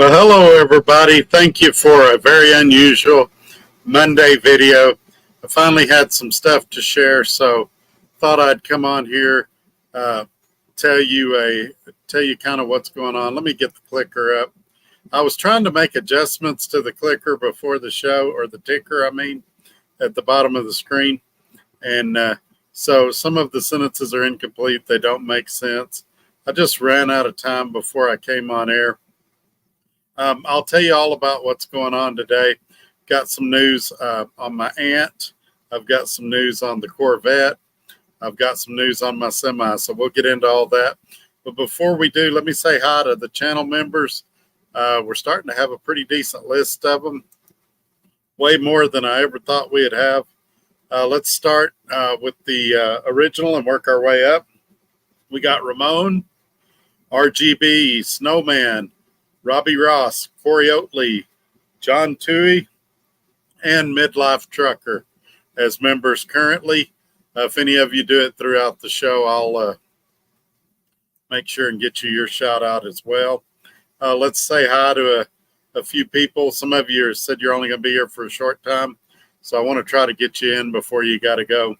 Well, hello, everybody. Thank you for a very unusual Monday video. I finally had some stuff to share, so thought I'd come on here, tell you kind of what's going on. Let me get the clicker up. I was trying to make adjustments to the clicker before the show, or the ticker, I mean, at the bottom of the screen. And so some of the sentences are incomplete. They don't make sense. I just ran out of time before I came on air. I'll tell you all about what's going on today. Got some news on my aunt. I've got some news on the Corvette. I've got some news on my semi. So we'll get into all that. But before we do, let me say hi to the channel members. We're starting to have a pretty decent list of them. Way more than I ever thought we'd have. Let's start with the original and work our way up. We got Ramon, RGB, Snowman, Robbie Ross, Corey Oatley, John Toohey, and Midlife Trucker as members currently. If any of you do it throughout the show, I'll make sure and get you your shout out as well. Let's say hi to a few people. Some of you said you're only going to be here for a short time, so I want to try to get you in before you got to go.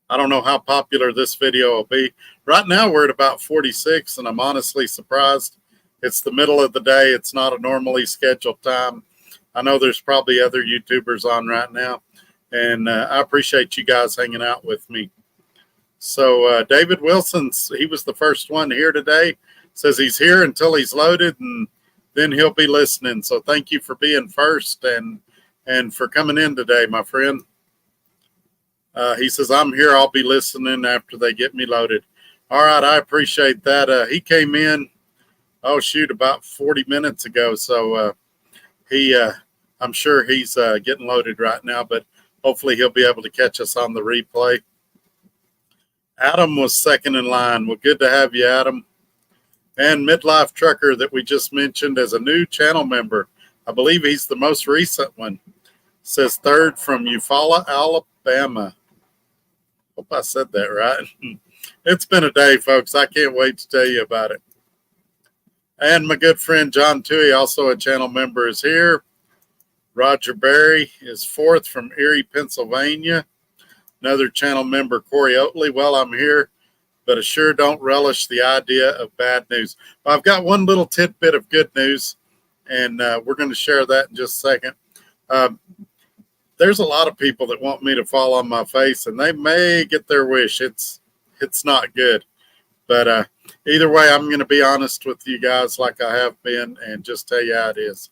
I don't know how popular this video will be. Right now we're at about 46, and I'm honestly surprised. It's the middle of the day. It's not a normally scheduled time. I know there's probably other YouTubers on right now, and I appreciate you guys hanging out with me. So David Wilson, he was the first one here today. Says he's here until he's loaded, and then he'll be listening. So thank you for being first and for coming in today, my friend. He says, I'm here. I'll be listening after they get me loaded. All right, I appreciate that. He came in, oh, shoot, about 40 minutes ago. So I'm sure he's getting loaded right now, but hopefully he'll be able to catch us on the replay. Adam was second in line. Well, good to have you, Adam. And Midlife Trucker that we just mentioned as a new channel member. I believe he's the most recent one. Says third from Eufaula, Alabama. Hope I said that right. It's been a day, folks. I can't wait to tell you about it. And my good friend John Toohey, also a channel member, is here. Roger Berry is fourth from Erie, Pennsylvania. Another channel member, Corey Oatley. Well, I'm here, but I sure don't relish the idea of bad news. Well, I've got one little tidbit of good news, and we're going to share that in just a second. There's a lot of people that want me to fall on my face, and they may get their wish. It's not good. But either way, I'm going to be honest with you guys like I have been and just tell you how it is.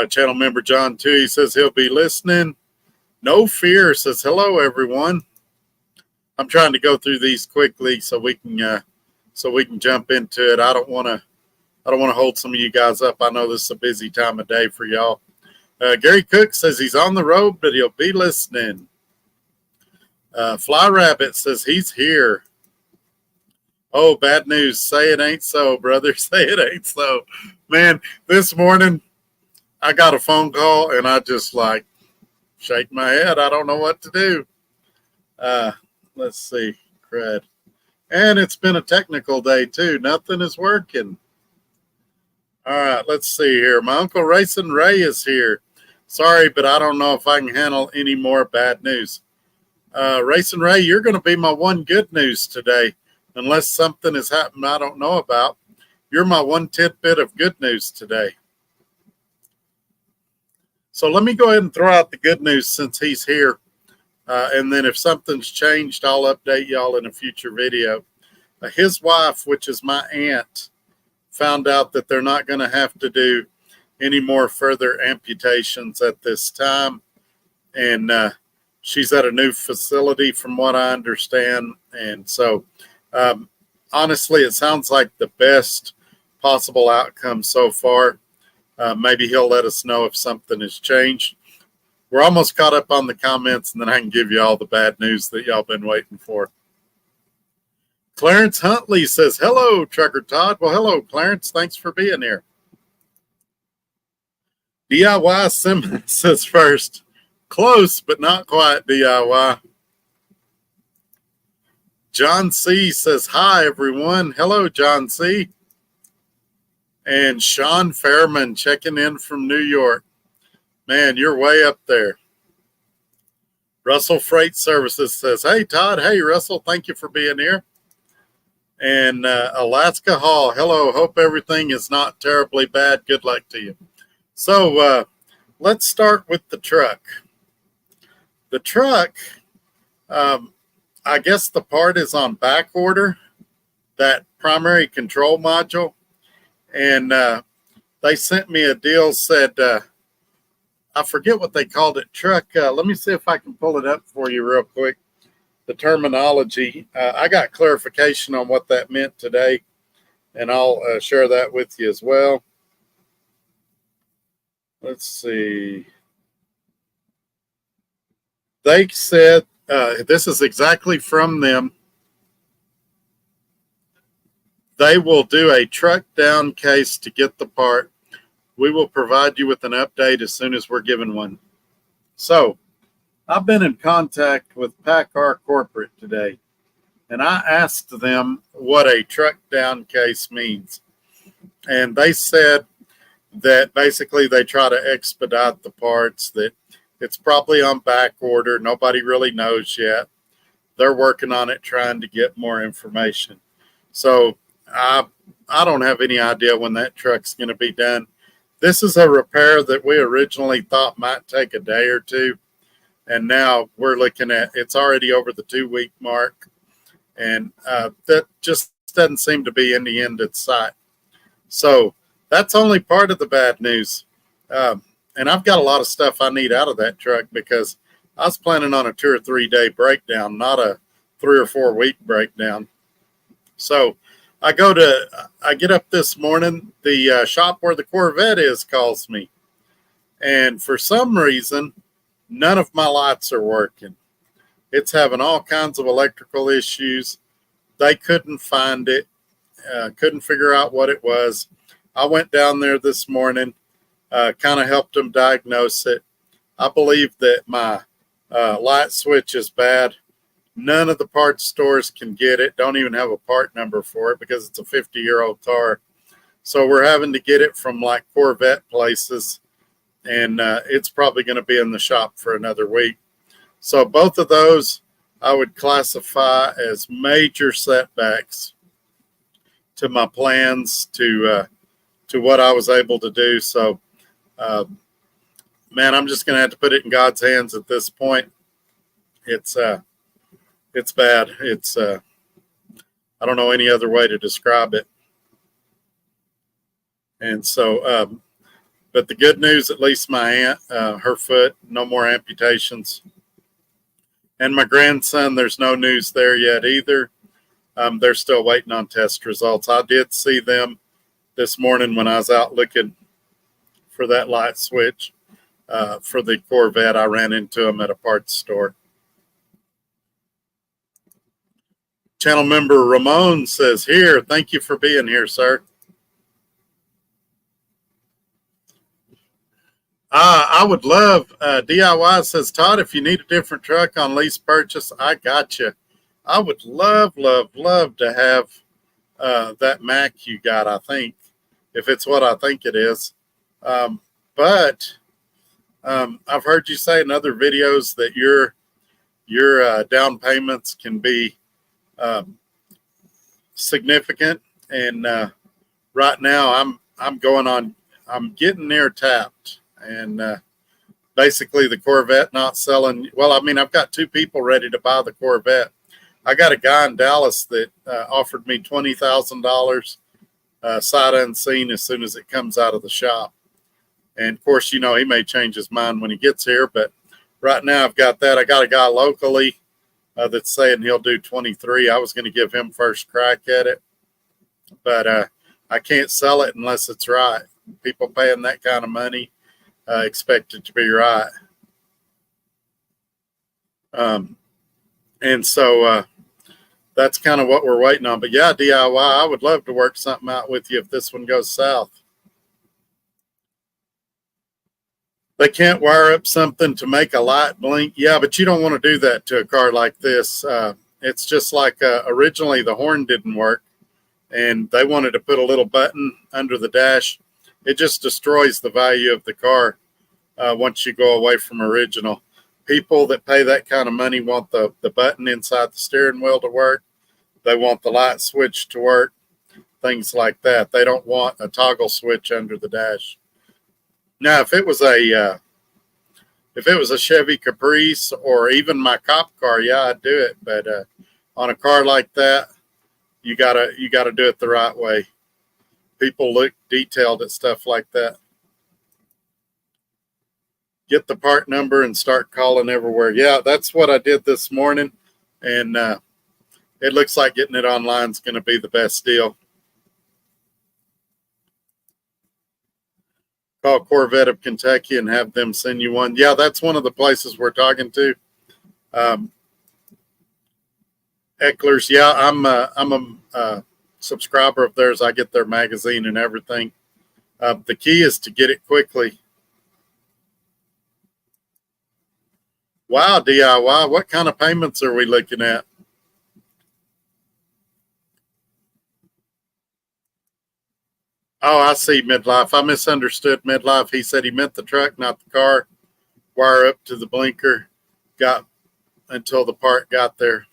Channel member John Toohey says he'll be listening. No Fear says, hello, everyone. I'm trying to go through these quickly so we can jump into it. I don't want to hold some of you guys up. I know this is a busy time of day for y'all. Gary Cook says he's on the road, but he'll be listening. Fly Rabbit says he's here. Oh, bad news. Say it ain't so, brother. Say it ain't so. Man, this morning I got a phone call and I just like shake my head. I don't know what to do. Let's see. Crud. And it's been a technical day too. Nothing is working. All right, let's see here. My Uncle Racing Ray is here. Sorry, but I don't know if I can handle any more bad news. Racing Ray, you're going to be my one good news today. Unless something has happened I don't know about, you're my one tidbit of good news today. So let me go ahead and throw out the good news since he's here. And then if something's changed, I'll update y'all in a future video. His wife, which is my aunt, found out that they're not going to have to do any more further amputations at this time. And she's at a new facility from what I understand. And so honestly, it sounds like the best possible outcome so far. Maybe he'll let us know if something has changed. We're almost caught up on the comments, and then I can give you all the bad news that y'all been waiting for. Clarence Huntley says, hello, Trucker Todd. Well, hello, Clarence. Thanks for being here. DIY Sim says first, close, but not quite DIY. John C. says, hi, everyone. Hello, John C. And Sean Fairman checking in from New York. Man, you're way up there. Russell Freight Services says, hey, Todd. Hey, Russell. Thank you for being here. And Alaska Hall, hello. Hope everything is not terribly bad. Good luck to you. So let's start with the truck. The truck, I guess the part is on back order, that primary control module. And they sent me a deal, said, I forget what they called it, truck. Let me see if I can pull it up for you real quick. The terminology. I got clarification on what that meant today, and I'll share that with you as well. Let's see. They said, this is exactly from them. They will do a truck down case to get the part. We will provide you with an update as soon as we're given one. So I've been in contact with PACCAR Corporate today, and I asked them what a truck down case means. And they said that basically they try to expedite the parts, that it's probably on back order. Nobody really knows yet. They're working on it, trying to get more information. So I don't have any idea when that truck's going to be done. This is a repair that we originally thought might take a day or two. And now we're looking at, it's already over the 2-week mark. And that just doesn't seem to be in the end in sight. So that's only part of the bad news. And I've got a lot of stuff I need out of that truck because I was planning on a 2 or 3 day breakdown, not a 3 or 4 week breakdown. So I get up this morning, the shop where the Corvette is calls me. And for some reason, none of my lights are working. It's having all kinds of electrical issues. They couldn't find it, couldn't figure out what it was. I went down there this morning, kind of helped them diagnose it. I believe that my light switch is bad. None of the parts stores can get it, don't even have a part number for it because it's a 50-year-old car. So we're having to get it from like Corvette places, and it's probably going to be in the shop for another week. So both of those I would classify as major setbacks to my plans, to what I was able to do. So, man, I'm just going to have to put it in God's hands at this point. It's bad. I don't know any other way to describe it. And so, but the good news, at least my aunt, her foot, no more amputations. And my grandson, there's no news there yet either. They're still waiting on test results. I did see them this morning when I was out looking for that light switch for the Corvette. I ran into them at a parts store. Channel member Ramon says, here, thank you for being here, sir. I would love, DIY says, Todd, if you need a different truck on lease purchase, I got you. I would love to have that Mac you got, I think, if it's what I think it is. But I've heard you say in other videos that your down payments can be significant. And right now I'm getting near tapped. And basically the Corvette not selling. Well, I mean, I've got 2 people ready to buy the Corvette. I got a guy in Dallas that offered me $20,000 sight unseen as soon as it comes out of the shop. And of course, you know, he may change his mind when he gets here, but right now I've got that. I got a guy locally that's saying he'll do 23. I was going to give him first crack at it, but I can't sell it unless it's right. People paying that kind of money expect it to be right. And so that's kind of what we're waiting on. But yeah, DIY, I would love to work something out with you if this one goes south. They can't wire up something to make a light blink. Yeah, but you don't want to do that to a car like this. It's just like originally the horn didn't work. and they wanted to put a little button under the dash. It just destroys the value of the car once you go away from original. People that pay that kind of money want the button inside the steering wheel to work. They want the light switch to work, things like that. They don't want a toggle switch under the dash. Now, if it was a Chevy Caprice or even my cop car, yeah, I'd do it. But on a car like that, you gotta do it the right way. People look detailed at stuff like that. Get the part number and start calling everywhere. Yeah, that's what I did this morning, and it looks like getting it online is going to be the best deal. Call Corvette of Kentucky and have them send you one. Yeah, that's one of the places we're talking to. Eckler's, yeah, I'm a subscriber of theirs. I get their magazine and everything. The key is to get it quickly. Wow, DIY, what kind of payments are we looking at? Oh, I see, Midlife. I misunderstood Midlife. He said he meant the truck, not the car. Wire up to the blinker. Got until the part got there.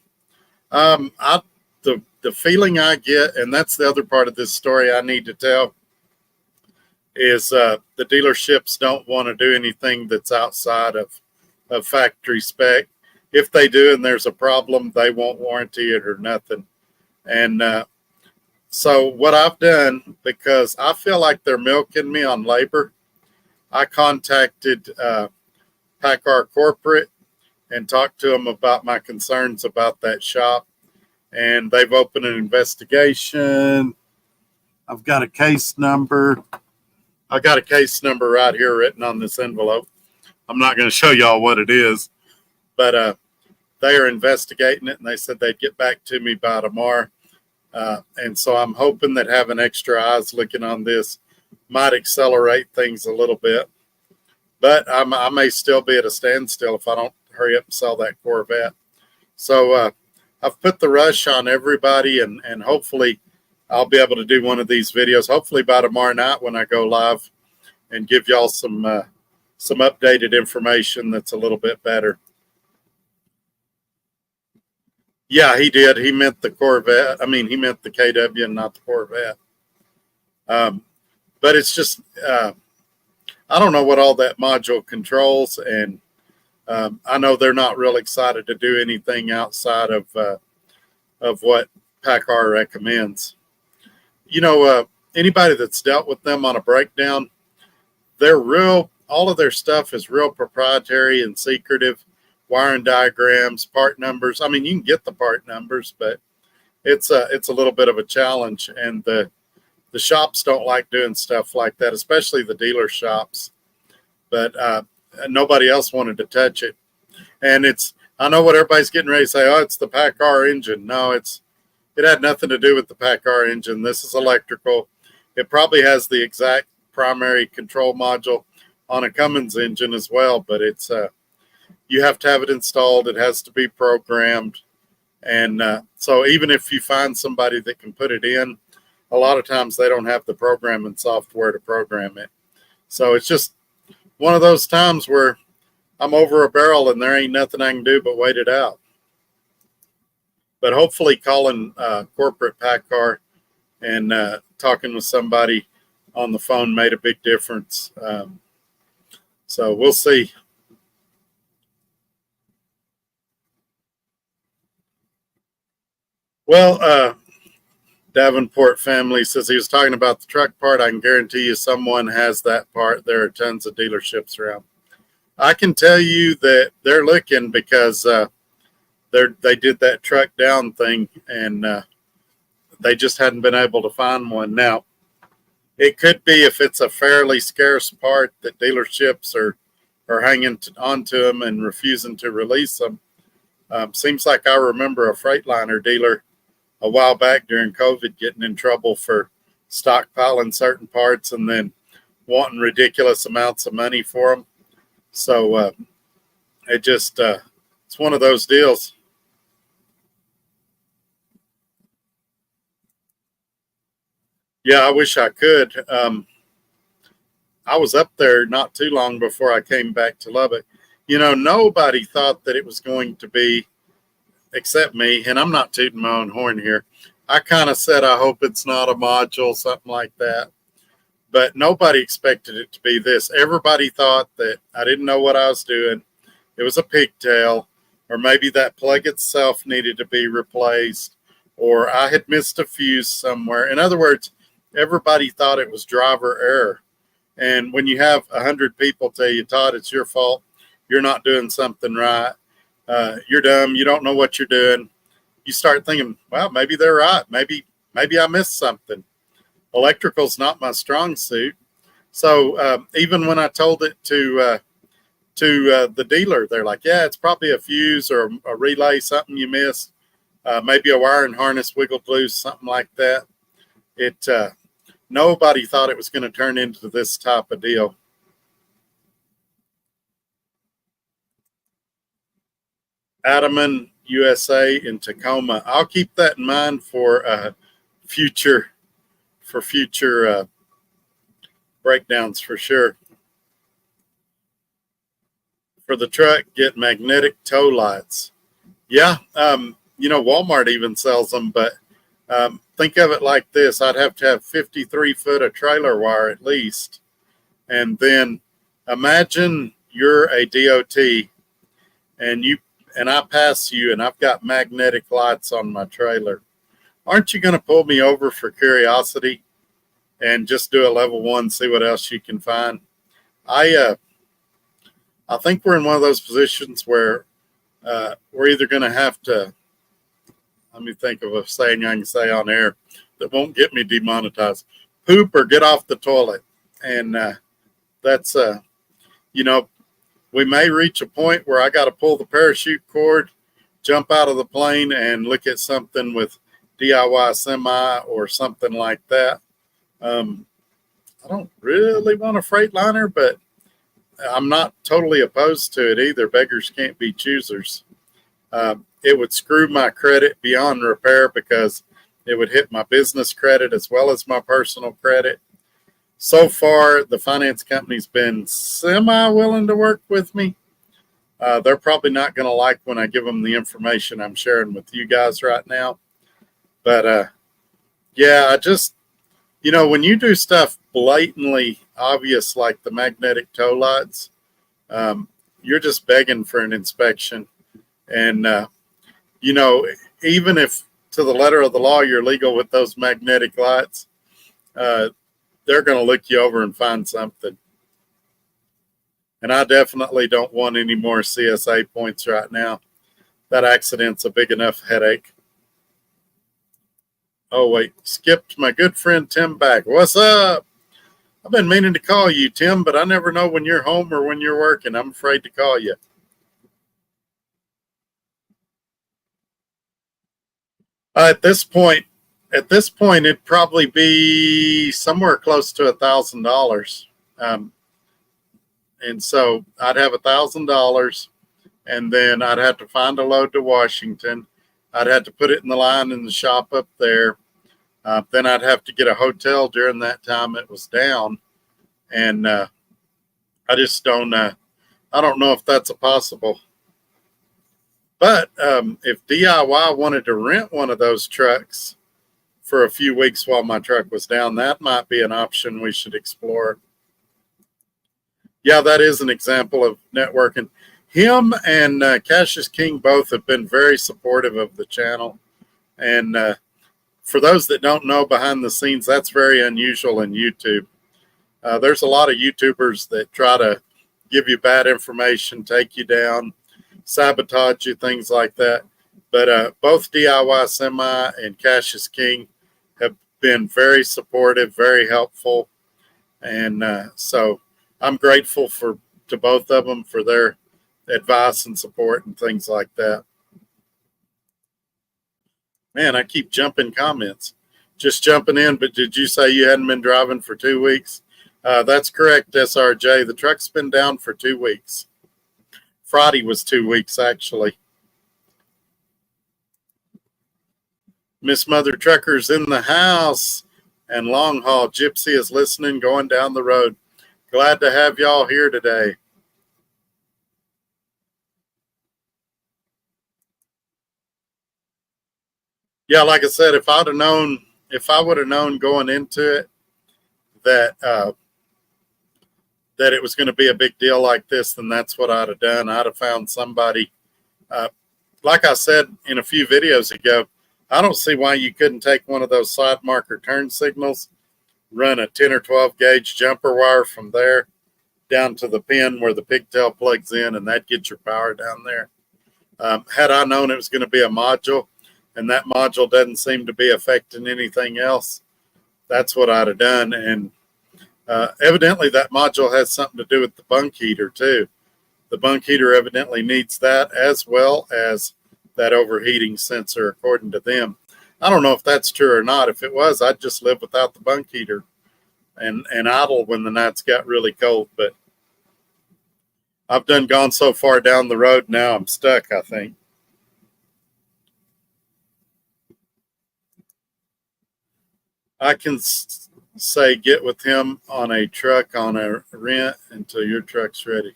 The feeling I get, and that's the other part of this story I need to tell, is the dealerships don't want to do anything that's outside of factory spec. If they do and there's a problem, they won't warranty it or nothing. And so what I've done, because I feel like they're milking me on labor, I contacted PACCAR Corporate and talked to them about my concerns about that shop. And they've opened an investigation. I've got a case number. I got a case number right here written on this envelope. I'm not going to show y'all what it is, but they are investigating it, and they said they'd get back to me by tomorrow. And so I'm hoping that having extra eyes looking on this might accelerate things a little bit. But I may still be at a standstill if I don't hurry up and sell that Corvette. So I've put the rush on everybody, and hopefully I'll be able to do one of these videos, hopefully by tomorrow night when I go live, and give y'all some updated information that's a little bit better. Yeah, he did. He meant the Corvette. I mean, he meant the KW and not the Corvette. But it's just, I don't know what all that module controls, and I know they're not real excited to do anything outside of what PACCAR recommends. You know, anybody that's dealt with them on a breakdown, all of their stuff is real proprietary and secretive. Wiring diagrams, part numbers. I mean, you can get the part numbers, but it's a little bit of a challenge. And the shops don't like doing stuff like that, especially the dealer shops. But nobody else wanted to touch it. And I know what everybody's getting ready to say. Oh, it's the PACCAR engine. No, it had nothing to do with the PACCAR engine. This is electrical. It probably has the exact primary control module on a Cummins engine as well, but it's you have to have it installed. It has to be programmed. And so even if you find somebody that can put it in, a lot of times they don't have the programming software to program it. So it's just one of those times where I'm over a barrel and there ain't nothing I can do but wait it out. But hopefully calling corporate PACCAR and talking with somebody on the phone made a big difference. So we'll see. Well, Davenport family says he was talking about the truck part. I can guarantee you someone has that part. There are tons of dealerships around. I can tell you that they're looking because they did that truck down thing, and they just hadn't been able to find one. Now, it could be if it's a fairly scarce part that dealerships are hanging on to them and refusing to release them. Seems like I remember a Freightliner dealer a while back during COVID getting in trouble for stockpiling certain parts and then wanting ridiculous amounts of money for them. So it's one of those deals. Yeah, I wish I could. I was up there not too long before I came back to Lubbock. You know, nobody thought that it was going to be, except me, and I'm not tooting my own horn here. I kind of said, I hope it's not a module, something like that. But nobody expected it to be this. Everybody thought that I didn't know what I was doing. It was a pigtail, or maybe that plug itself needed to be replaced, or I had missed a fuse somewhere. In other words, everybody thought it was driver error. And when you have 100 people tell you, Todd, it's your fault, you're not doing something right, you're dumb, you don't know what you're doing, you start thinking, well, maybe they're right. Maybe I missed something. Electrical's not my strong suit. So even when I told it to the dealer, they're like, yeah, it's probably a fuse or a relay, something you missed, maybe a wiring harness wiggled loose, something like that. It Nobody thought it was going to turn into this type of deal. Adaman, USA in Tacoma. I'll keep that in mind for future breakdowns for sure. For the truck, get magnetic tow lights. Yeah, Walmart even sells them, but think of it like this. I'd have to have 53 foot of trailer wire at least. And then imagine you're a DOT and I pass you and I've got magnetic lights on my trailer. Aren't you going to pull me over for curiosity and just do a level 1, see what else you can find? I think we're in one of those positions where we're either going to have to, let me think of a saying I can say on air that won't get me demonetized, poop or get off the toilet. And that's, we may reach a point where I got to pull the parachute cord, jump out of the plane, and look at something with DIY semi or something like that. I don't really want a Freightliner, but I'm not totally opposed to it either. Beggars can't be choosers. It would screw my credit beyond repair because it would hit my business credit as well as my personal credit. So far, the finance company's been semi-willing to work with me. They're probably not going to like when I give them the information I'm sharing with you guys right now. But I just, when you do stuff blatantly obvious like the magnetic tow lights, you're just begging for an inspection. And, even if to the letter of the law you're legal with those magnetic lights, they're going to look you over and find something. And I definitely don't want any more CSA points right now. That accident's a big enough headache. Oh, wait, skipped my good friend Tim back. What's up? I've been meaning to call you, Tim, but I never know when you're home or when you're working. I'm afraid to call you. At this point, it'd probably be somewhere close to $1,000. And so I'd have $1,000, and then I'd have to find a load to Washington. I'd have to put it in the line in the shop up there. Then I'd have to get a hotel during that time it was down. And I just don't, I don't know if that's a possible. But if DIY wanted to rent one of those trucks for a few weeks while my truck was down, that might be an option we should explore. Yeah, that is an example of networking. Him and Cassius King both have been very supportive of the channel. And for those that don't know behind the scenes, that's very unusual in YouTube. There's a lot of YouTubers that try to give you bad information, take you down, sabotage you, things like that. But both DIY Semi and Cassius King have been very supportive, very helpful. And so I'm grateful to both of them for their advice and support and things like that. Man, I keep jumping comments. Just jumping in, but did you say you hadn't been driving for 2 weeks? That's correct, SRJ. The truck's been down for 2 weeks. Friday was 2 weeks, actually. Miss Mother Trucker's in the house. and long haul. Gypsy is listening, going down the road. Glad to have y'all here today. Yeah, like I said, if I would have known going into it that that it was going to be a big deal like this, then that's what I'd have done. I'd have found somebody. Like I said in a few videos ago, I don't see why you couldn't take one of those side marker turn signals, run a 10 or 12 gauge jumper wire from there down to the pin where the pigtail plugs in, and that'd get your power down there. Had I known it was going to be a module, and that module doesn't seem to be affecting anything else, that's what I'd have done. And evidently that module has something to do with the bunk heater too. The bunk heater evidently needs that as well as that overheating sensor, according to them. I don't know if that's true or not. If it was, I'd just live without the bunk heater and idle when the nights got really cold. But I've gone so far down the road now, I'm stuck, I think. I can say get with him on a truck on a rent until your truck's ready.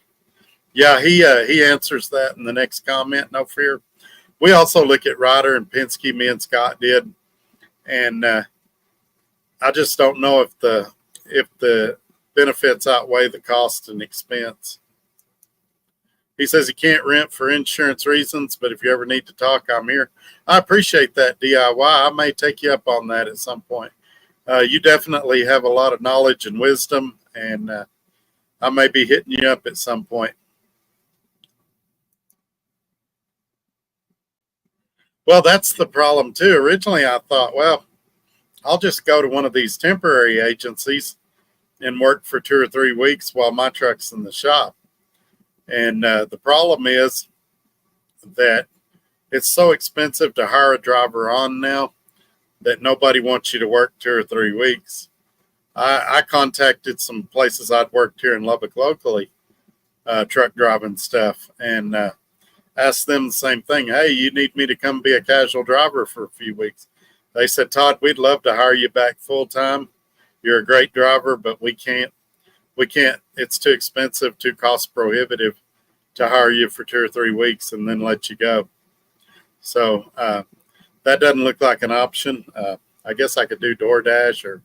Yeah, he answers that in the next comment. No fear. We also look at Ryder and Penske. Me and Scott did, and I just don't know if the benefits outweigh the cost and expense. He says he can't rent for insurance reasons, but if you ever need to talk, I'm here. I appreciate that, DIY. I may take you up on that at some point. You definitely have a lot of knowledge and wisdom, and I may be hitting you up at some point. Well, that's the problem too. Originally, I thought, well, I'll just go to one of these temporary agencies and work for 2 or 3 weeks while my truck's in the shop. And the problem is that it's so expensive to hire a driver on now that nobody wants you to work 2 or 3 weeks. I contacted some places I'd worked here in Lubbock locally, truck driving stuff, and asked them the same thing. Hey, you need me to come be a casual driver for a few weeks? They said, Todd, we'd love to hire you back full time. You're a great driver, but we can't. It's too expensive, too cost prohibitive to hire you for 2 or 3 weeks and then let you go. So that doesn't look like an option. I guess I could do DoorDash or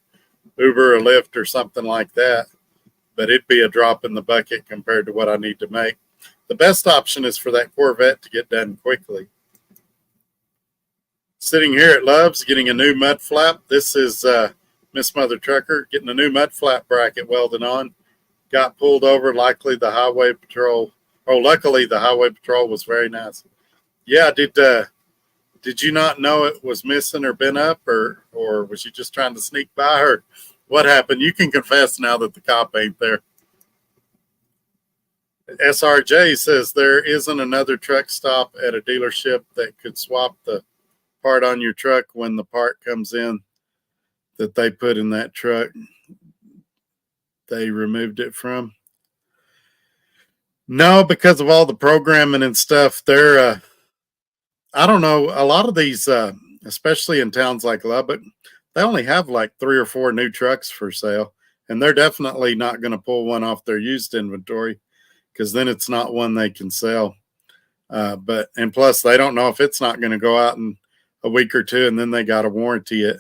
Uber or Lyft or something like that, but it'd be a drop in the bucket compared to what I need to make. The best option is for that Corvette to get done quickly. Sitting here at Love's getting a new mud flap. This is Miss Mother Trucker getting a new mud flap bracket welded on. Got pulled over, luckily the highway patrol was very nice. Yeah, did you not know it was missing or been up, or was you just trying to sneak by, or what happened? You can confess now that the cop ain't there. SRJ says there isn't another truck stop at a dealership that could swap the part on your truck when the part comes in that they put in that truck they removed it from. No, because of all the programming and stuff. They're I don't know, a lot of these especially in towns like Lubbock, they only have like 3 or 4 new trucks for sale, and they're definitely not going to pull one off their used inventory, because then it's not one they can sell. And plus, they don't know if it's not going to go out in a week or 2, and then they got to warranty it.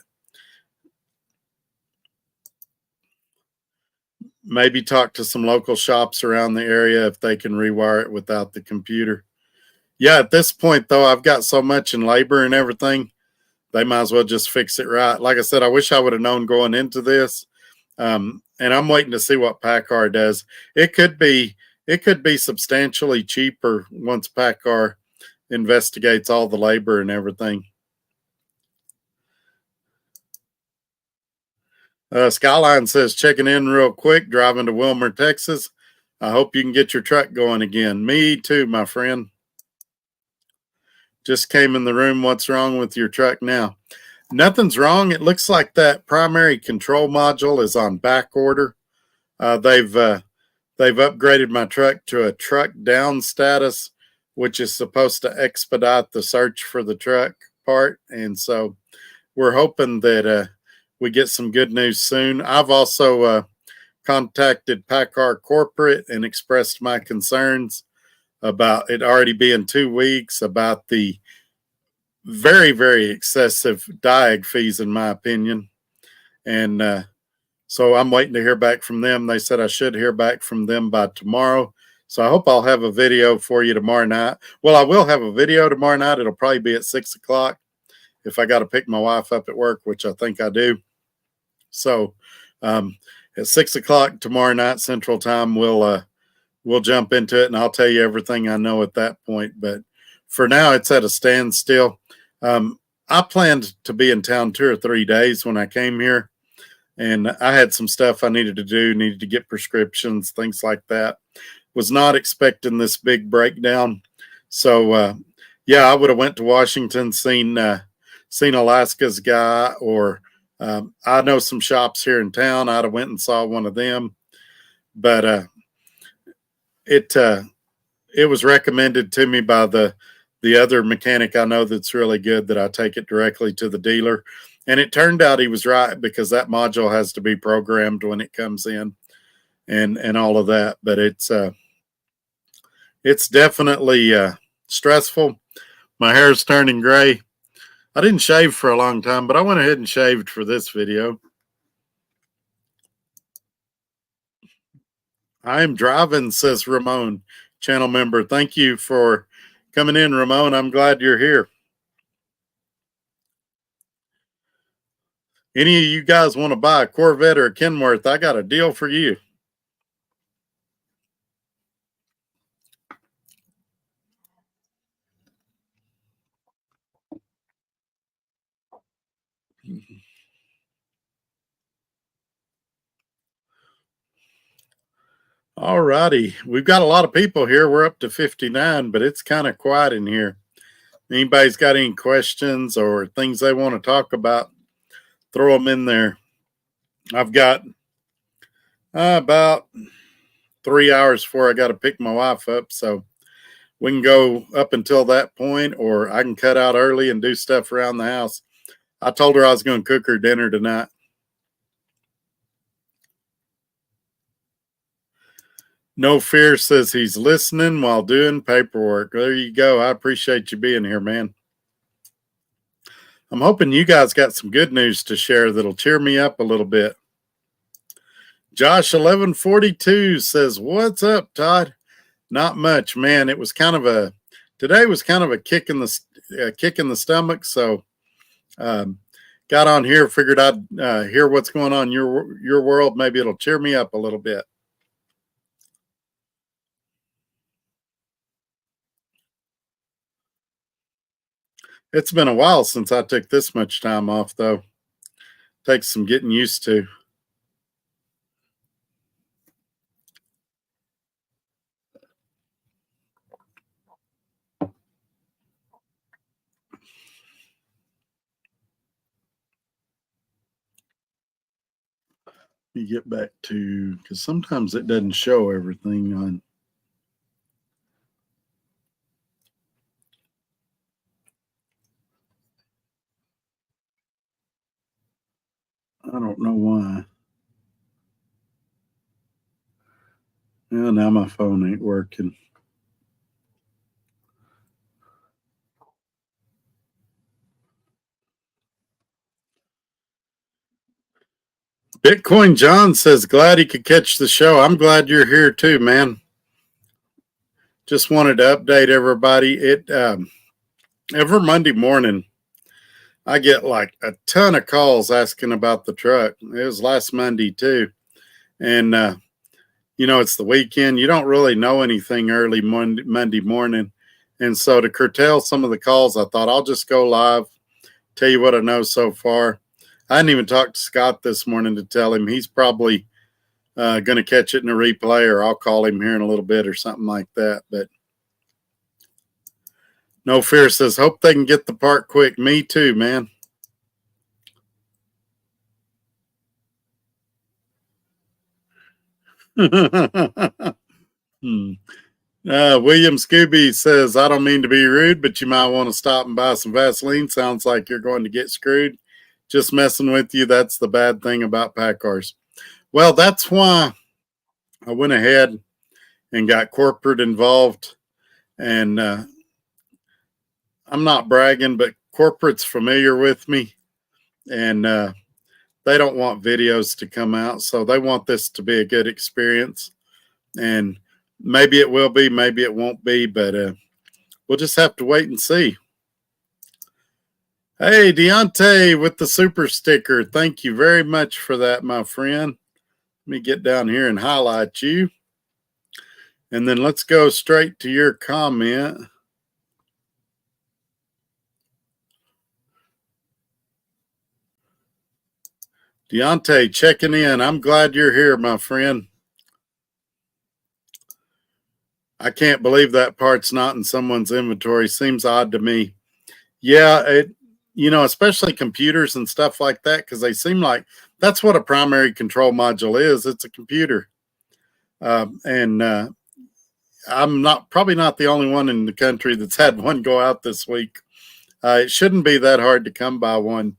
Maybe talk to some local shops around the area if they can rewire it without the computer. Yeah, at this point, though, I've got so much in labor and everything, they might as well just fix it right. Like I said, I wish I would have known going into this. And I'm waiting to see what PACCAR does. It could be substantially cheaper once PACCAR investigates all the labor and everything. Skyline says, checking in real quick, driving to Wilmer, Texas. I hope you can get your truck going again. Me too, my friend. Just came in the room. What's wrong with your truck now? Nothing's wrong. It looks like that primary control module is on back order. They've upgraded my truck to a truck down status, which is supposed to expedite the search for the truck part. And so we're hoping that we get some good news soon. I've also contacted PACCAR Corporate and expressed my concerns about it already being 2 weeks, about the very, very excessive diag fees, in my opinion. And so I'm waiting to hear back from them. They said I should hear back from them by tomorrow. So I hope I'll have a video for you tomorrow night. Well, I will have a video tomorrow night. It'll probably be at 6 o'clock if I got to pick my wife up at work, which I think I do. So at 6 o'clock tomorrow night Central Time, we'll jump into it, and I'll tell you everything I know at that point. But for now, it's at a standstill. I planned to be in town 2 or 3 days when I came here, and I had some stuff I needed to do, needed to get prescriptions, things like that. Was not expecting this big breakdown. So, yeah, I would have went to Washington, seen Alaska's guy, or I know some shops here in town. I'd have went and saw one of them. But it was recommended to me by the other mechanic I know that's really good, that I take it directly to the dealer. And it turned out he was right, because that module has to be programmed when it comes in, and all of that. But it's definitely stressful. My hair's turning gray. I didn't shave for a long time, but I went ahead and shaved for this video. I am driving, says Ramon, channel member. Thank you for coming in, Ramon. I'm glad you're here. Any of you guys want to buy a Corvette or a Kenworth, I got a deal for you. All righty. We've got a lot of people here. We're up to 59, but it's kind of quiet in here. Anybody's got any questions or things they want to talk about, throw them in there. I've got about 3 hours before I got to pick my wife up, so we can go up until that point, or I can cut out early and do stuff around the house. I told her I was going to cook her dinner tonight. No Fear says he's listening while doing paperwork. There you go. I appreciate you being here, man. I'm hoping you guys got some good news to share that'll cheer me up a little bit. Josh 1142 says, "What's up, Todd?" Not much, man. It was kind of today was kind of a kick in the stomach. So got on here, figured I'd hear what's going on in your world. Maybe it'll cheer me up a little bit. It's been a while since I took this much time off, though. Takes some getting used to. You get back to, because sometimes it doesn't show everything on. I don't know why. Well, now my phone ain't working. Bitcoin John says, glad he could catch the show. I'm glad you're here too, man. Just wanted to update everybody. Every Monday morning, I get like a ton of calls asking about the truck. It was last Monday too. And, it's the weekend. You don't really know anything early Monday morning. And so to curtail some of the calls, I thought I'll just go live, tell you what I know so far. I didn't even talk to Scott this morning to tell him. He's probably going to catch it in a replay, or I'll call him here in a little bit or something like that. But No Fear says, hope they can get the part quick. Me too, man. William Scooby says, I don't mean to be rude, but you might want to stop and buy some Vaseline. Sounds like you're going to get screwed. just messing with you. That's the bad thing about PACCARs. Well, that's why I went ahead and got corporate involved. And I'm not bragging, but corporate's familiar with me. And they don't want videos to come out. So they want this to be a good experience. And maybe it will be, maybe it won't be, but we'll just have to wait and see. Hey, Deontay with the super sticker. Thank you very much for that, my friend. Let me get down here and highlight you. And then let's go straight to your comment. Deontay checking in. I'm glad you're here, my friend. I can't believe that part's not in someone's inventory. Seems odd to me. Yeah, especially computers and stuff like that, because they seem like that's what a primary control module is. It's a computer. And I'm probably not the only one in the country that's had one go out this week. It shouldn't be that hard to come by one.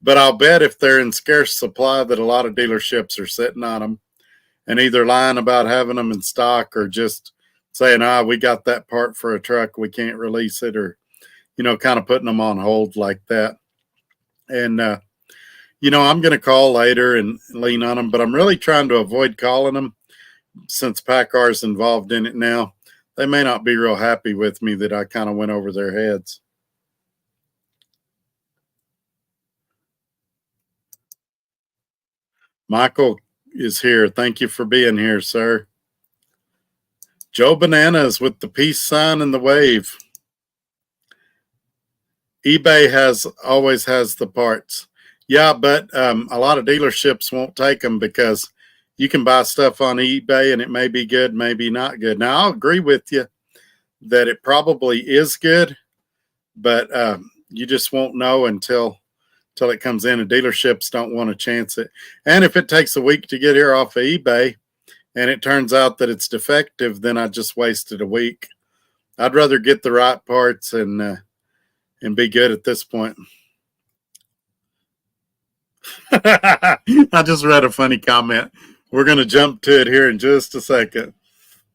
But I'll bet if they're in scarce supply that a lot of dealerships are sitting on them and either lying about having them in stock or just saying, we got that part for a truck, we can't release it, or, kind of putting them on hold like that. And, I'm going to call later and lean on them, but I'm really trying to avoid calling them since PACCAR's involved in it now. They may not be real happy with me that I kind of went over their heads. Michael is here. Thank you for being here, sir. Joe Bananas with the peace sign and the wave. eBay always has the parts. Yeah, but a lot of dealerships won't take them because you can buy stuff on eBay and it may be good, maybe not good. Now, I'll agree with you that it probably is good, but you just won't know until it comes in, and dealerships don't want to chance it. And if it takes a week to get here off of eBay and it turns out that it's defective, then I just wasted a week. I'd rather get the right parts and be good at this point. I just read a funny comment. We're going to jump to it here in just a second.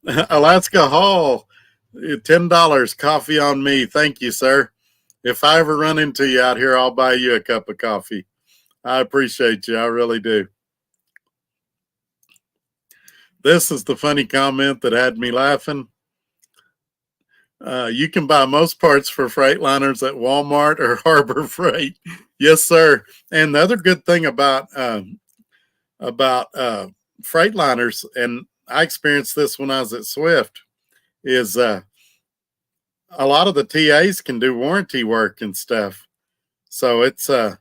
Alaska Hall, $10, coffee on me. Thank you, sir. If I ever run into you out here, I'll buy you a cup of coffee. I appreciate you. I really do. This is the funny comment that had me laughing. You can buy most parts for Freightliners at Walmart or Harbor Freight. Yes, sir. And the other good thing about Freightliners, and I experienced this when I was at Swift, is a lot of the TAs can do warranty work and stuff. So it's and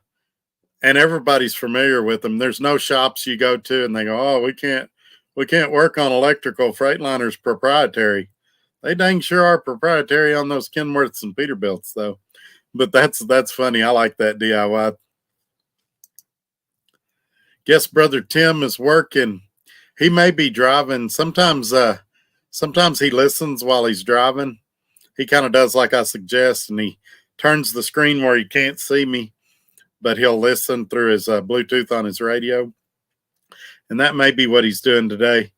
everybody's familiar with them. There's no shops you go to and they go, "Oh, we can't work on electrical. Freightliner's proprietary." They dang sure are proprietary on those Kenworths and Peterbilts, though. But that's funny. I like that DIY. Guess Brother Tim is working. He may be driving. Sometimes he listens while he's driving. He kind of does like I suggest, and he turns the screen where he can't see me, but he'll listen through his Bluetooth on his radio. And that may be what he's doing today.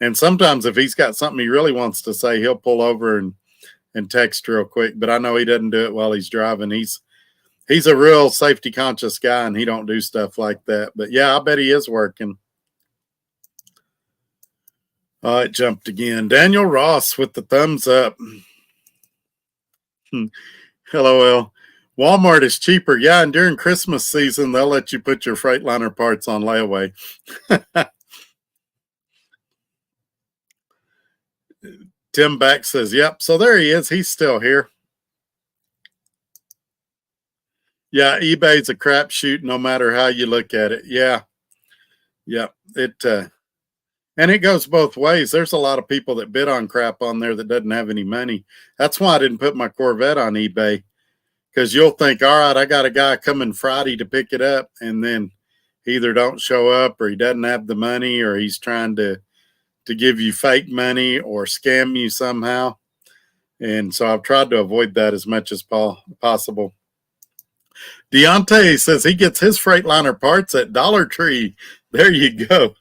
And sometimes if he's got something he really wants to say, he'll pull over and text real quick. But I know he doesn't do it while he's driving. He's a real safety conscious guy, and he don't do stuff like that. But yeah, I bet he is working. Oh, it jumped again. Daniel Ross with the thumbs up. LOL. Walmart is cheaper. Yeah, and during Christmas season, they'll let you put your Freightliner parts on layaway. Tim Back says, yep. So there he is. He's still here. Yeah, eBay's a crapshoot no matter how you look at it. Yeah. Yep. And it goes both ways. There's a lot of people that bid on crap on there that doesn't have any money. That's why I didn't put my Corvette on eBay, because you'll think, all right, I got a guy coming Friday to pick it up, and then he either don't show up or he doesn't have the money or he's trying to give you fake money or scam you somehow. And so I've tried to avoid that as much as possible. Deontay says he gets his Freightliner parts at Dollar Tree. There you go.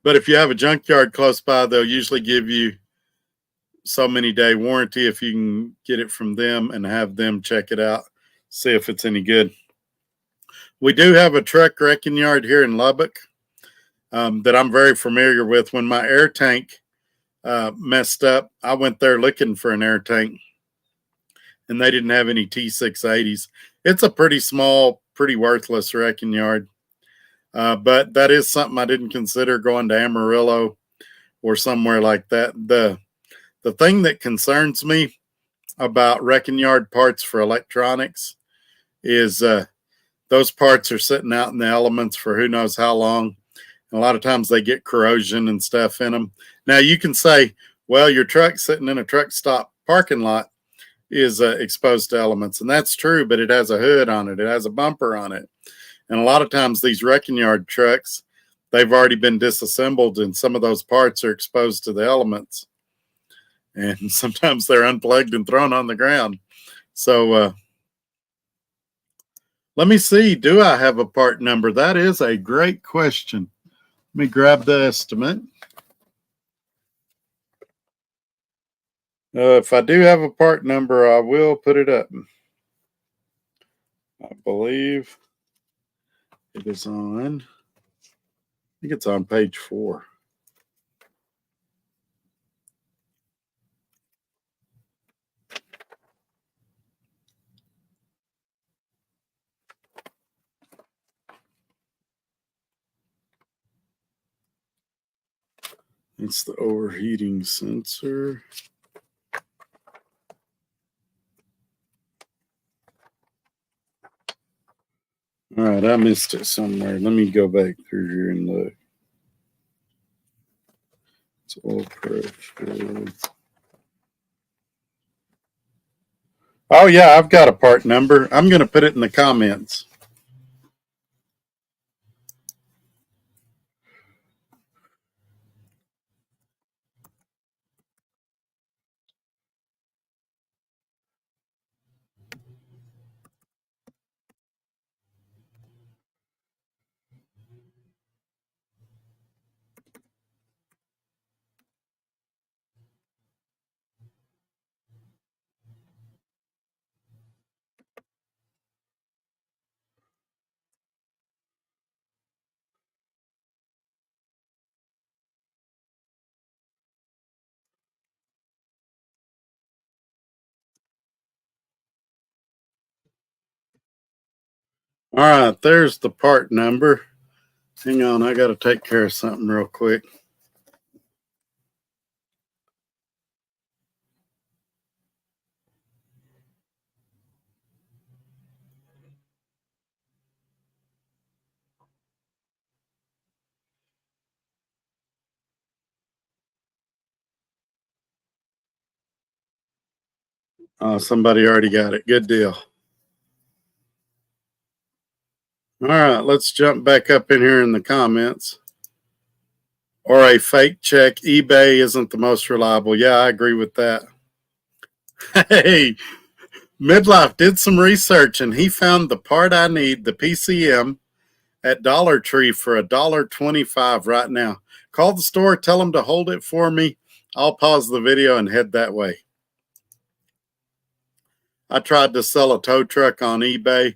But if you have a junkyard close by, they'll usually give you so many day warranty if you can get it from them and have them check it out, see if it's any good. We do have a truck wrecking yard here in Lubbock that I'm very familiar with. When my air tank messed up, I went there looking for an air tank, and they didn't have any T680s. It's a pretty small, pretty worthless wrecking yard. But that is something I didn't consider going to Amarillo or somewhere like that. The thing that concerns me about wrecking yard parts for electronics is those parts are sitting out in the elements for who knows how long. And a lot of times they get corrosion and stuff in them. Now you can say, well, your truck sitting in a truck stop parking lot is exposed to elements. And that's true, but it has a hood on it. It has a bumper on it. And a lot of times these wrecking yard trucks, they've already been disassembled and some of those parts are exposed to the elements. And sometimes they're unplugged and thrown on the ground. So let me see. Do I have a part number? That is a great question. Let me grab the estimate. If I do have a part number, I will put it up. I believe it is on, I think it's on page 4. It's the overheating sensor. All right, I missed it somewhere. Let me go back through here and look. It's oil pressure. Oh, yeah, I've got a part number. I'm going to put it in the comments. All right, there's the part number. Hang on, I got to take care of something real quick. Somebody already got it. Good deal. All right, let's jump back up in here in the comments. Or a fake check. eBay isn't the most reliable. Yeah, I agree with that. Hey, Midlife did some research and he found the part I need, the PCM, at Dollar Tree for $1.25 right now. Call the store, tell them to hold it for me. I'll pause the video and head that way. I tried to sell a tow truck on eBay.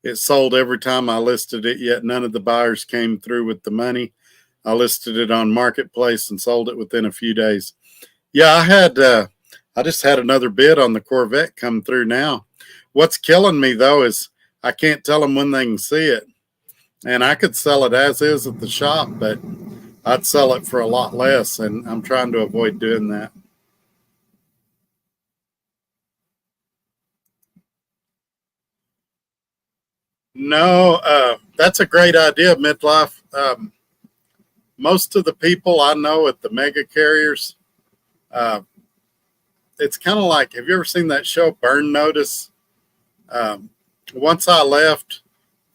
It sold every time I listed it, yet none of the buyers came through with the money. I listed it on Marketplace and sold it within a few days. Yeah, I just had another bid on the Corvette come through now. What's killing me, though, is I can't tell them when they can see it. And I could sell it as is at the shop, but I'd sell it for a lot less, and I'm trying to avoid doing that. No, that's a great idea, Midlife. Most of the people I know at the mega carriers, uh, it's kind of like, have you ever seen that show Burn Notice? Once I left,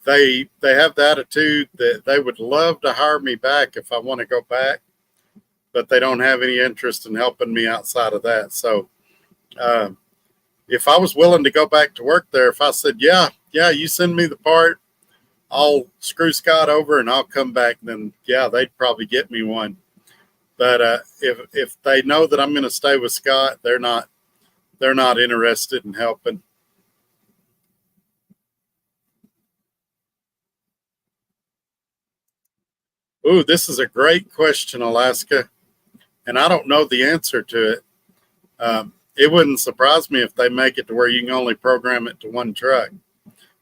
they have the attitude that they would love to hire me back if I want to go back, but they don't have any interest in helping me outside of that. So Uh, if I was willing to go back to work there, if I said, yeah, you send me the part, I'll screw Scott over and I'll come back, then yeah, they'd probably get me one. But if they know that I'm going to stay with Scott, they're not interested in helping. Ooh, this is a great question, Alaska, and I don't know the answer to it. It wouldn't surprise me if they make it to where you can only program it to one truck,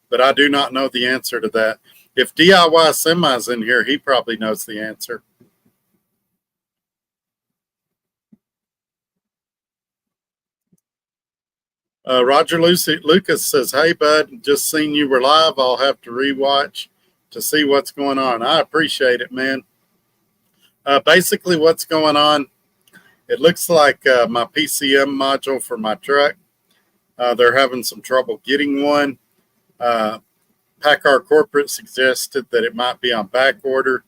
but I do not know the answer to that. If DIY Semi's in here, he probably knows the answer. Roger Lucas says, "Hey, bud, just seen you were live. I'll have to rewatch to see what's going on." I appreciate it, man. Basically, what's going on, it looks like my PCM module for my truck, they're having some trouble getting one. PACCAR Corporate suggested that it might be on back order.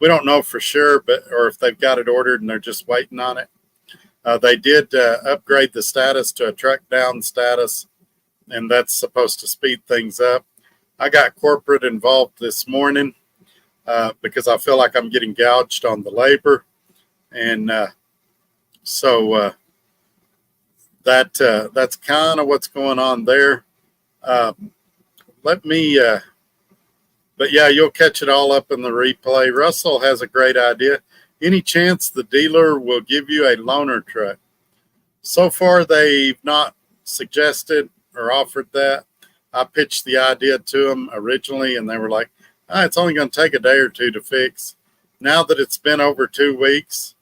We don't know for sure, or if they've got it ordered and they're just waiting on it. They did upgrade the status to a truck down status, and that's supposed to speed things up. I got corporate involved this morning because I feel like I'm getting gouged on the labor, and so that's kind of what's going on there. But yeah, you'll catch it all up in the replay. Russell has a great idea. Any chance the dealer will give you a loaner truck? So far, they've not suggested or offered that. I pitched the idea to them originally, and they were like, it's only going to take a day or two to fix. Now that it's been over 2 weeks,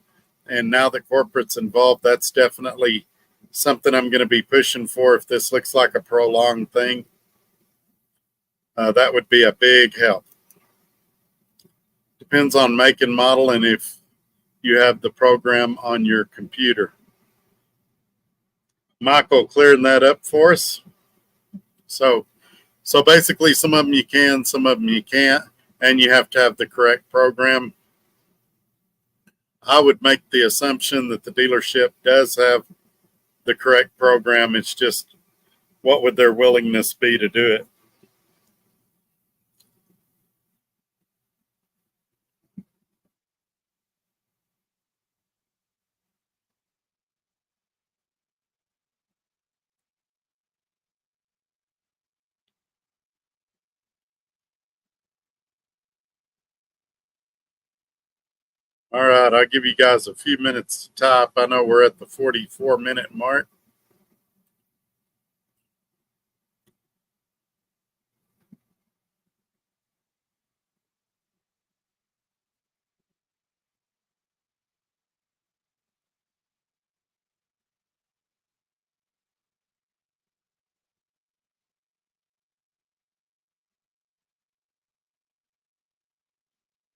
and now that corporate's involved, that's definitely something I'm going to be pushing for if this looks like a prolonged thing. That would be a big help. Depends on make and model and if you have the program on your computer. Michael clearing that up for us. So basically, some of them you can, some of them you can't, and you have to have the correct program. I would make the assumption that the dealership does have the correct program. It's just what would their willingness be to do it? All right, I'll give you guys a few minutes to type. I know we're at the 44-minute mark.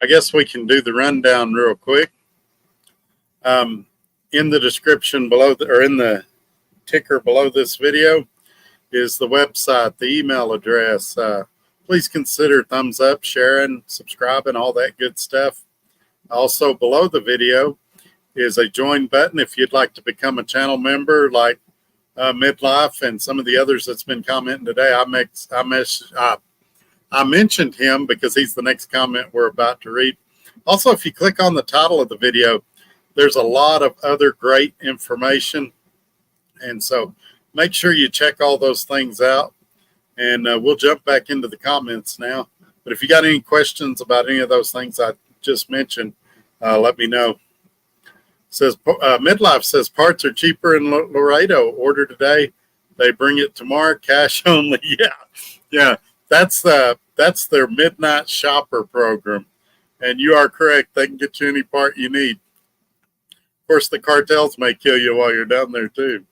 I guess we can do the rundown real quick. In the description below, or in the ticker below this video, is the website, the email address. Please consider thumbs up, sharing, subscribing, all that good stuff. Also, below the video is a join button if you'd like to become a channel member, like Midlife and some of the others that's been commenting today. I mentioned him because he's the next comment we're about to read. Also, if you click on the title of the video, there's a lot of other great information. And so make sure you check all those things out. And we'll jump back into the comments now. But if you got any questions about any of those things I just mentioned, let me know. Says Midlife says parts are cheaper in Laredo. Order today. They bring it tomorrow. Cash only. Yeah. That's their midnight shopper program. And you are correct. They can get you any part you need. Of course, the cartels may kill you while you're down there too.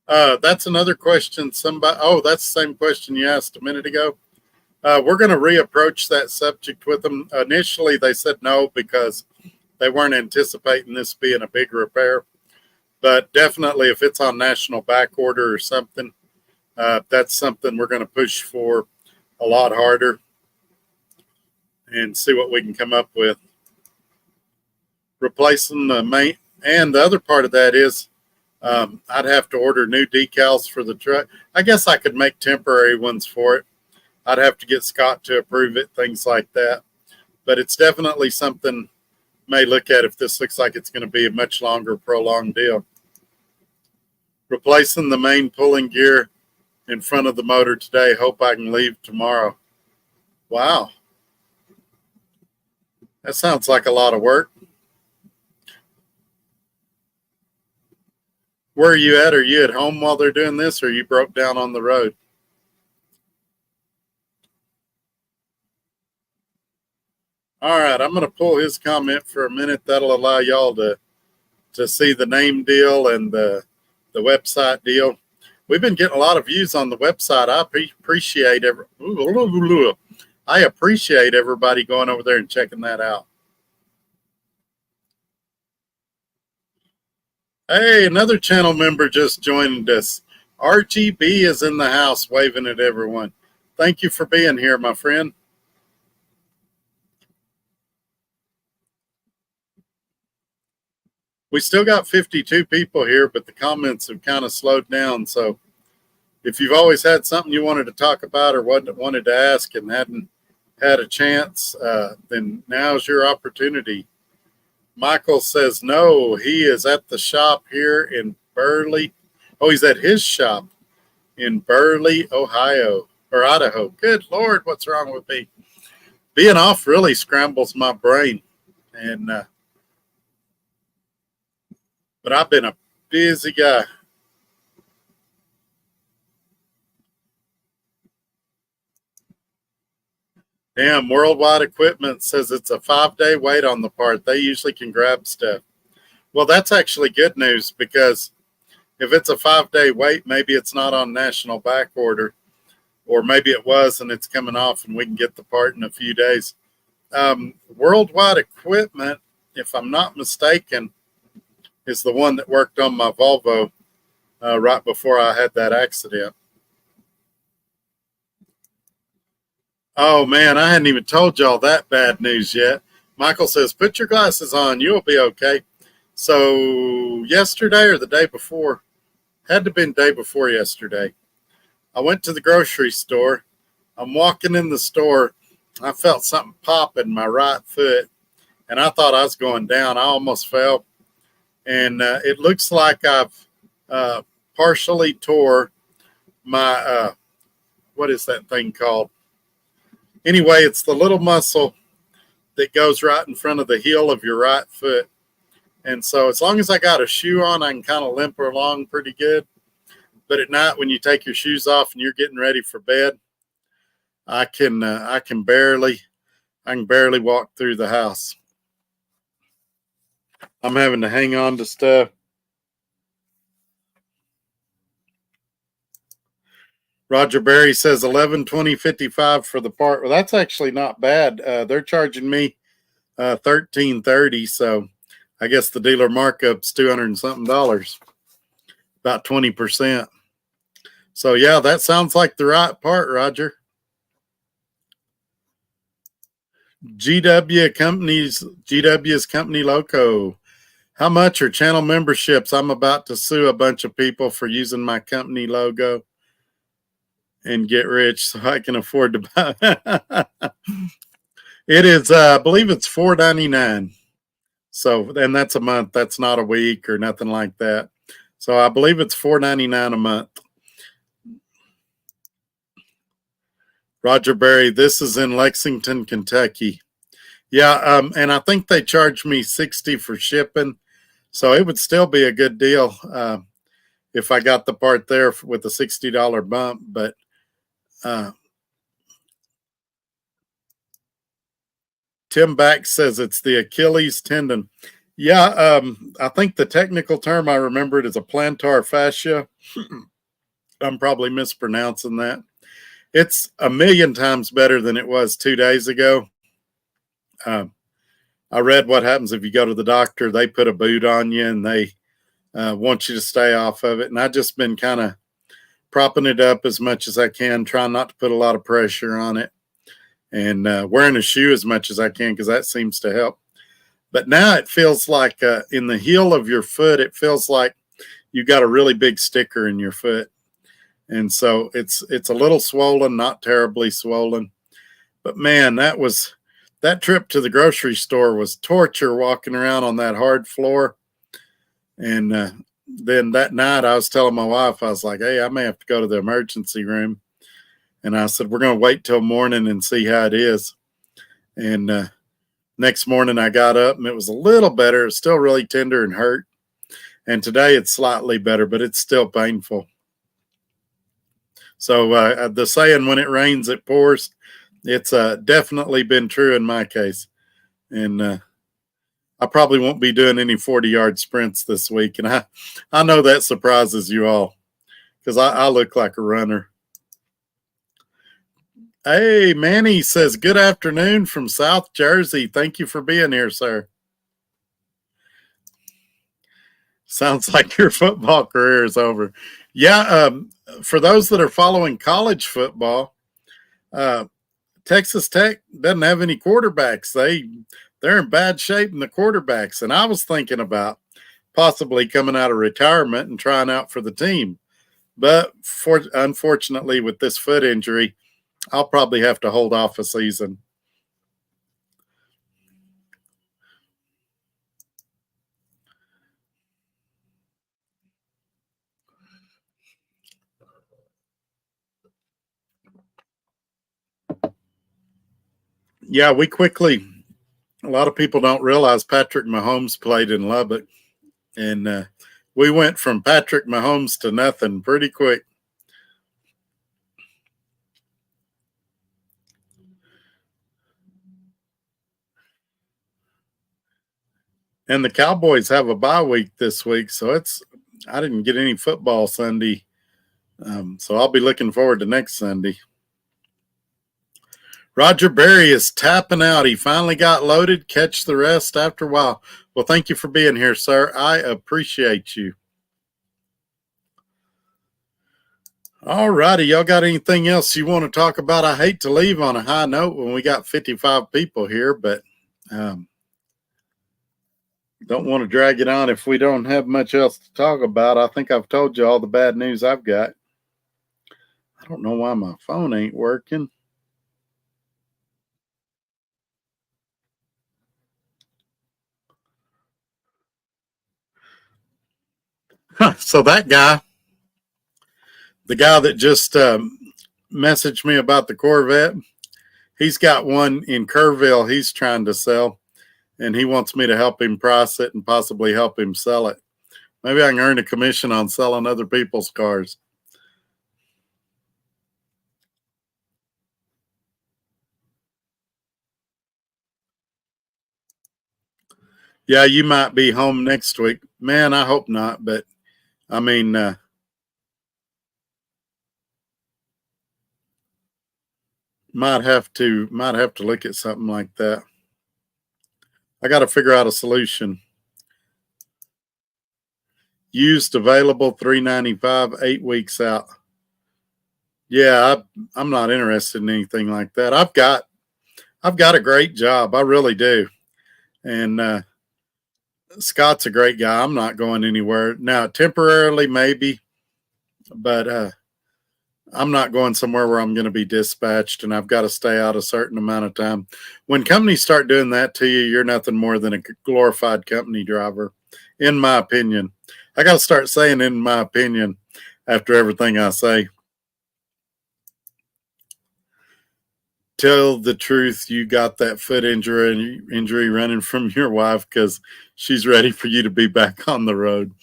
That's another question. That's the same question you asked a minute ago. We're going to reapproach that subject with them. Initially, they said no because they weren't anticipating this being a big repair. But definitely, if it's on national back order or something, that's something we're going to push for a lot harder and see what we can come up with. Replacing the main, and the other part of that is I'd have to order new decals for the truck. I guess I could make temporary ones for it. I'd have to get Scott to approve it, things like that. But it's definitely something may look at if this looks like it's going to be a much longer, prolonged deal. Replacing the main pulling gear in front of the motor today. Hope I can leave tomorrow. Wow. That sounds like a lot of work. Where are you at? Are you at home while they're doing this, or you broke down on the road? All right, I'm going to pull his comment for a minute. That'll allow y'all to see the name deal and the website deal. We've been getting a lot of views on the website. I appreciate everybody going over there and checking that out. Hey, another channel member just joined us. RGB is in the house waving at everyone. Thank you for being here, my friend. We still got 52 people here, but the comments have kind of slowed down. So if you've always had something you wanted to talk about or wanted to ask and hadn't had a chance, then now's your opportunity. Michael says no, he is at the shop here in Burley. Oh, he's at his shop in Burley, Ohio, or Idaho. Good Lord, what's wrong with me? Being off really scrambles my brain. And but I've been a busy guy. Damn, Worldwide Equipment says it's a 5-day wait on the part. They usually can grab stuff. Well, that's actually good news, because if it's a 5-day wait, maybe it's not on national back order, or maybe it was and it's coming off and we can get the part in a few days. Worldwide Equipment, if I'm not mistaken, is the one that worked on my Volvo right before I had that accident. Oh, man, I hadn't even told y'all that bad news yet. Michael says, put your glasses on. You'll be okay. So yesterday or the day before, had to have been day before yesterday, I went to the grocery store. I'm walking in the store. I felt something pop in my right foot, and I thought I was going down. I almost fell. And it looks like I've partially tore my, what is that thing called? Anyway, it's the little muscle that goes right in front of the heel of your right foot. And so as long as I got a shoe on, I can kind of limp along pretty good. But at night, when you take your shoes off and you're getting ready for bed, I can barely walk through the house. I'm having to hang on to stuff. Roger Berry says $11.20.55 for the part. Well, that's actually not bad. They're charging me $13.30, so I guess the dealer markup's $200 and something, about 20%. So yeah, that sounds like the right part, Roger. GW's company loco. How much are channel memberships? I'm about to sue a bunch of people for using my company logo and get rich so I can afford to buy. It is, I believe it's $4.99. So, and that's a month. That's not a week or nothing like that. So I believe it's $4.99 a month. Roger Berry, this is in Lexington, Kentucky. Yeah, and I think they charged me $60 for shipping. So it would still be a good deal if I got the part there with a $60 bump. But Tim Back says it's the Achilles tendon. Yeah, I think the technical term I remembered is a plantar fascia. I'm probably mispronouncing that. It's a million times better than it was 2 days ago. I read what happens if you go to the doctor. They put a boot on you and they want you to stay off of it. And I've just been kind of propping it up as much as I can, trying not to put a lot of pressure on it, and wearing a shoe as much as I can because that seems to help. But now it feels like in the heel of your foot, it feels like you got a really big sticker in your foot. And so it's a little swollen, not terribly swollen. But man, that trip to the grocery store was torture, walking around on that hard floor. And then that night I was telling my wife, I was like, hey, I may have to go to the emergency room. And I said, we're going to wait till morning and see how it is. And next morning I got up and it was a little better. It's still really tender and hurt. And today it's slightly better, but it's still painful. So the saying, when it rains, it pours, it's definitely been true in my case. And I probably won't be doing any 40-yard sprints this week. And I know that surprises you all because I look like a runner. Hey, Manny says, good afternoon from South Jersey. Thank you for being here, sir. Sounds like your football career is over. Yeah, for those that are following college football, Texas Tech doesn't have any quarterbacks. They're in bad shape in the quarterbacks. And I was thinking about possibly coming out of retirement and trying out for the team. But unfortunately, with this foot injury, I'll probably have to hold off a season. Yeah, a lot of people don't realize Patrick Mahomes played in Lubbock. And we went from Patrick Mahomes to nothing pretty quick. And the Cowboys have a bye week this week, so I didn't get any football Sunday, so I'll be looking forward to next Sunday. Roger Berry is tapping out. He finally got loaded. Catch the rest after a while. Well, thank you for being here, sir. I appreciate you. All righty. Y'all got anything else you want to talk about? I hate to leave on a high note when we got 55 people here, but don't want to drag it on if we don't have much else to talk about. I think I've told you all the bad news I've got. I don't know why my phone ain't working. So that guy, the guy that just messaged me about the Corvette, he's got one in Kerrville he's trying to sell, and he wants me to help him price it and possibly help him sell it. Maybe I can earn a commission on selling other people's cars. Yeah, you might be home next week. Man, I hope not, but I mean, might have to look at something like that. I got to figure out a solution. Used available $395, 8 weeks out. Yeah, I'm not interested in anything like that. I've got a great job. I really do. And Scott's a great guy. I'm not going anywhere now. Temporarily, maybe, but I'm not going somewhere where I'm going to be dispatched and I've got to stay out a certain amount of time. When companies start doing that to you, you're nothing more than a glorified company driver, in my opinion. I got to start saying in my opinion after everything I say. Tell the truth. You got that foot injury running from your wife because she's ready for you to be back on the road.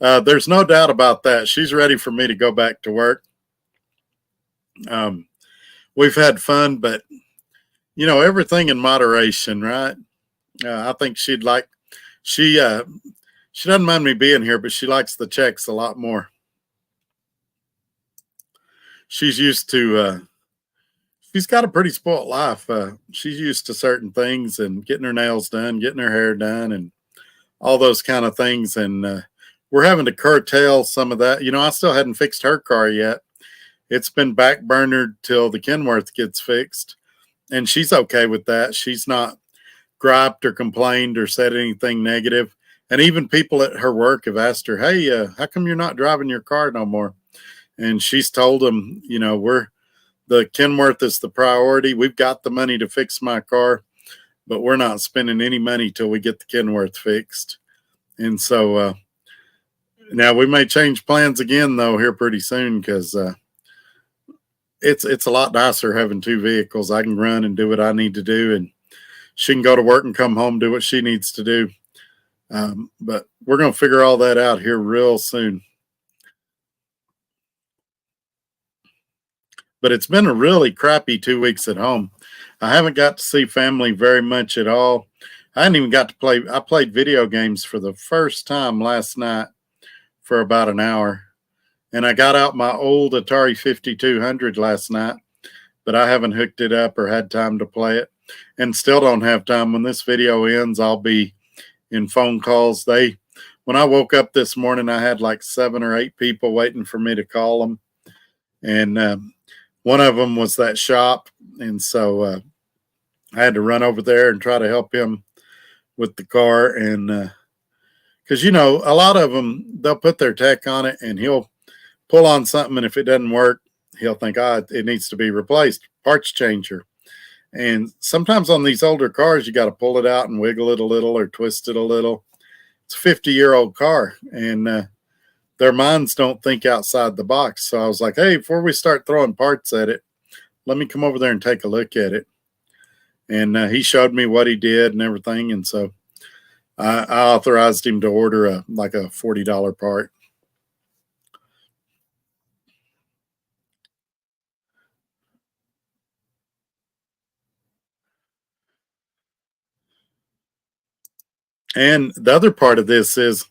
There's no doubt about that. She's ready for me to go back to work. We've had fun, but everything in moderation, right? I think she doesn't mind me being here, but she likes the checks a lot more. She's used to she's got a pretty spoiled life. She's used to certain things and getting her nails done, getting her hair done, and all those kind of things. And we're having to curtail some of that. I still hadn't fixed her car yet. It's been backburnered till the Kenworth gets fixed. And she's okay with that. She's not griped or complained or said anything negative. And even people at her work have asked her, hey, how come you're not driving your car no more? And she's told them, the Kenworth is the priority. We've got the money to fix my car, but we're not spending any money till we get the Kenworth fixed. And so now we may change plans again, though, here pretty soon, because it's a lot nicer having two vehicles. I can run and do what I need to do, and she can go to work and come home, do what she needs to do. But we're going to figure all that out here real soon. But it's been a really crappy 2 weeks at home. I haven't got to see family very much at all. I hadn't even got to play. I played video games for the first time last night for about an hour. And I got out my old Atari 5200 last night, but I haven't hooked it up or had time to play it, and still don't have time. When this video ends, I'll be in phone calls. When I woke up this morning, I had like 7 or 8 people waiting for me to call them. And one of them was that shop. And so I had to run over there and try to help him with the car. And because, a lot of them, they'll put their tech on it and he'll pull on something. And if it doesn't work, he'll think, it needs to be replaced, parts changer. And sometimes on these older cars, you got to pull it out and wiggle it a little or twist it a little. It's a 50-year-old car, and their minds don't think outside the box. So I was like, hey, before we start throwing parts at it, let me come over there and take a look at it. And he showed me what he did and everything. And so I authorized him to order a $40 part. And the other part of this is,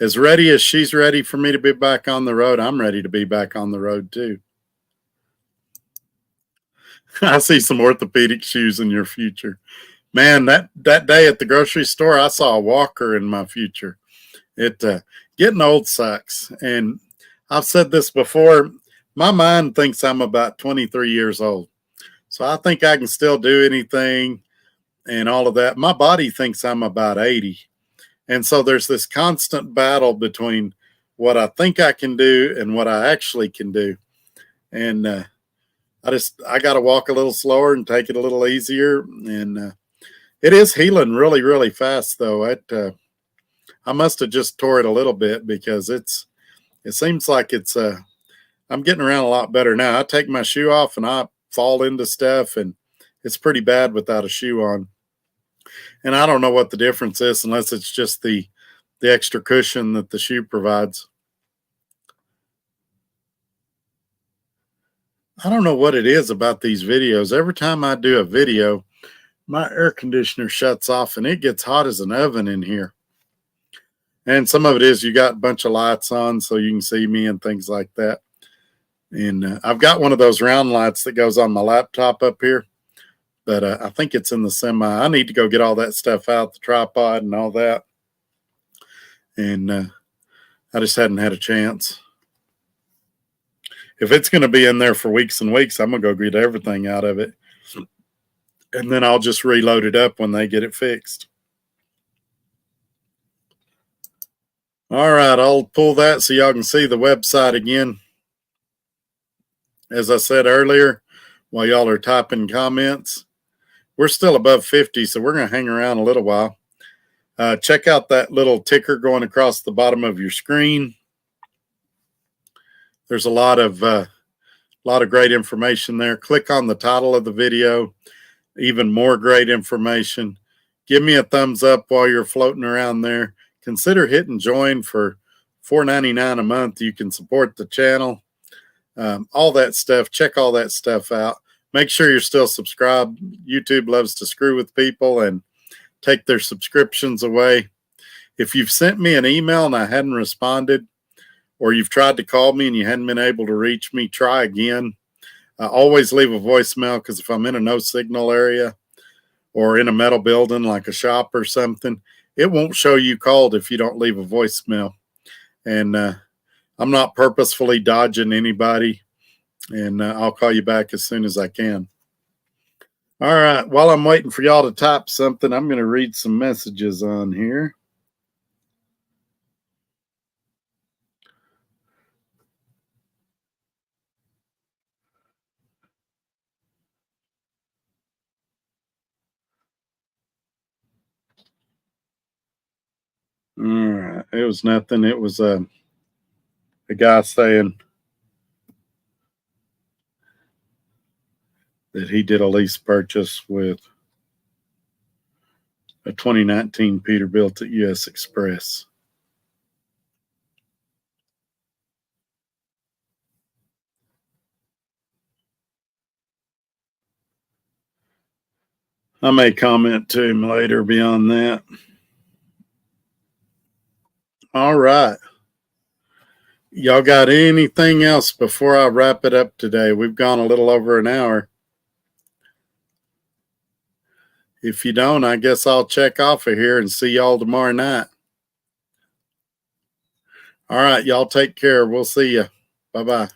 as ready as she's ready for me to be back on the road, I'm ready to be back on the road too. I see some orthopedic shoes in your future. Man, that day at the grocery store, I saw a walker in my future. Getting old sucks. And I've said this before, my mind thinks I'm about 23 years old. So I think I can still do anything and all of that. My body thinks I'm about 80. And so there's this constant battle between what I think I can do and what I actually can do. And I got to walk a little slower and take it a little easier. And it is healing really, really fast, though. I must have just tore it a little bit because it seems like I'm getting around a lot better now. I take my shoe off and I fall into stuff, and it's pretty bad without a shoe on. And I don't know what the difference is unless it's just the extra cushion that the shoe provides. I don't know what it is about these videos. Every time I do a video, my air conditioner shuts off and it gets hot as an oven in here. And some of it is you got a bunch of lights on so you can see me and things like that. And I've got one of those round lights that goes on my laptop up here. But I think it's in the semi. I need to go get all that stuff out, the tripod and all that. And I just hadn't had a chance. If it's going to be in there for weeks and weeks, I'm going to go get everything out of it. And then I'll just reload it up when they get it fixed. All right, I'll pull that so y'all can see the website again. As I said earlier, while y'all are typing comments, we're still above 50, so we're going to hang around a little while. Check out that little ticker going across the bottom of your screen. There's a lot of great information there. Click on the title of the video. Even more great information. Give me a thumbs up while you're floating around there. Consider hitting join for $4.99 a month. You can support the channel. All that stuff. Check all that stuff out. Make sure you're still subscribed. YouTube loves to screw with people and take their subscriptions away. If you've sent me an email and I hadn't responded, or you've tried to call me and you hadn't been able to reach me, try again. Always leave a voicemail, because if I'm in a no signal area or in a metal building like a shop or something, it won't show you called if you don't leave a voicemail. And I'm not purposefully dodging anybody. And I'll call you back as soon as I can. All right. While I'm waiting for y'all to type something, I'm going to read some messages on here. All right. It was nothing. It was a guy saying that he did a lease purchase with a 2019 Peterbilt at US Express. I may comment to him later beyond that. All right. Y'all got anything else before I wrap it up today? We've gone a little over an hour. If you don't, I guess I'll check off of here and see y'all tomorrow night. All right, y'all take care. We'll see you. Bye-bye.